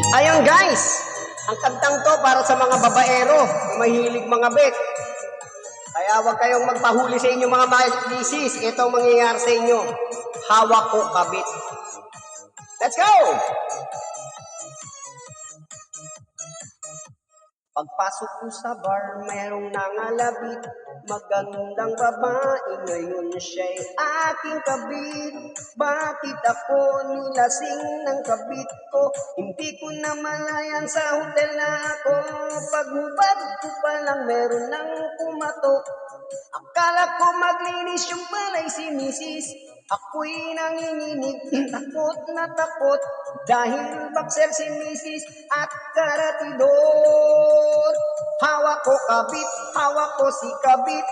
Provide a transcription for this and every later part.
Ayun guys, ang kantang to para sa mga babaero, mahilig mga bet. Kaya huwag kayong magpahuli sa inyo mga misis. Ito ang mangyayari sa inyo. Hawak ko kabit. Let's go! Pagpasok ko sa bar, mayroong nangalabit. Magandang babae, ngayon siya'y aking kabit. Bakit ako nilasing ng kabit ko? Hindi ko na malayan sa hotel na ako. Paghubad ko pa lang, meron nang pumatok. Akala ko maglinis yung palay si misis. Ako'y nanginginig, takot na takot. Dahil bakser si misis at karatidor. Hawak ko kabit, hawak ko si kabit.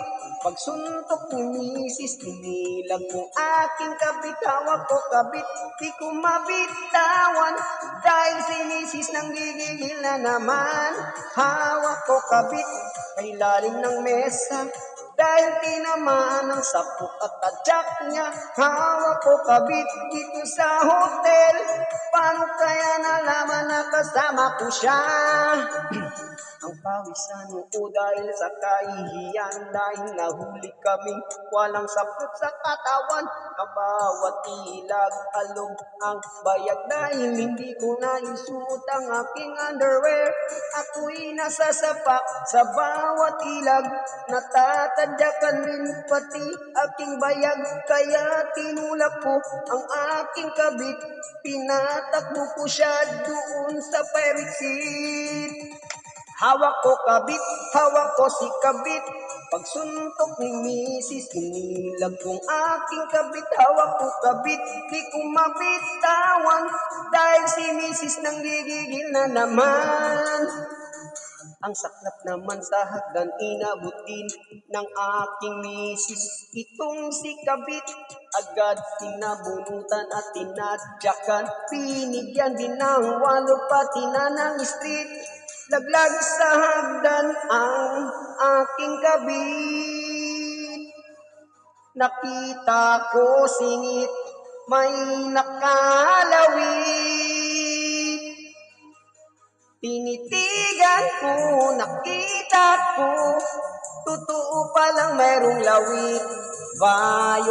Pagsuntok ni misis, tinilag ko aking kabit. Hawak ko kabit, di ko mabitawan. Dahil si misis nang gigigil na naman. Hawak ko kabit, kay lalim ng mesa. Dahil tinamaan ng sapok at tadyak niya. Hawak ko kabit dito sa hotel. Paano kaya nalaman na kasama ko siya? Ang pawisan ko dahil sa kahihiyan. Dahil nahuli kaming walang sapot sa katawan. Ang bawat ilag alog ang bayag. Dahil hindi ko na isuot ang aking underwear. Ako'y nasasapak sa bawat ilag. Natatadyakan rin pati aking bayag. Kaya tinulak ko ang aking kabit. Pinatakbo ko siya doon sa pirate seat. Hawak ko kabit, hawak ko si kabit. Pagsuntok ni misis, inilag kong aking kabit. Hawak ko kabit, di ko mabitawan. Dahil si misis nang gigigil na naman. Ang saklap naman sa hagdan, inabutin ng aking misis. Itong si kabit, agad sinabunutan at tinadyakan. Pinigyan din ng walo pati na ng street. Laglag sa hagdan ang aking kabit. Nakita ko singit, may nakalawit. Tinitigan ko, nakita ko, totoo palang mayroong lawit. Bayot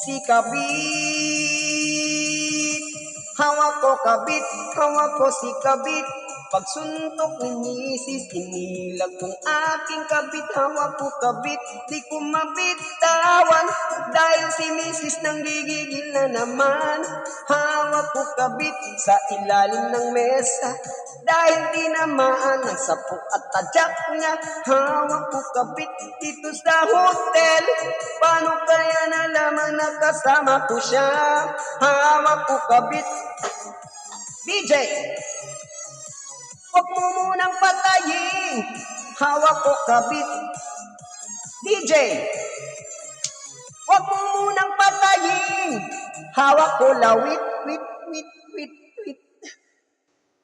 si kabit. Hawak ko kabit, hawak ko si kabit. Pagsuntok ni misis, inilag kong aking kabit. Hawak ko kabit, di ko mabitawan. Dahil si misis nang gigigil na naman. Hawak ko kabit sa ilalim ng mesa. Dahil tinamaan ng sapok at tadyak niya. Hawak ko kabit dito sa hotel. Paano kaya nalaman na kasama ko siya? Hawak ko kabit. DJ, huwag mo munang patayin. Hawak ko kabit. DJ, huwag mo munang patayin. Hawak ko lawit.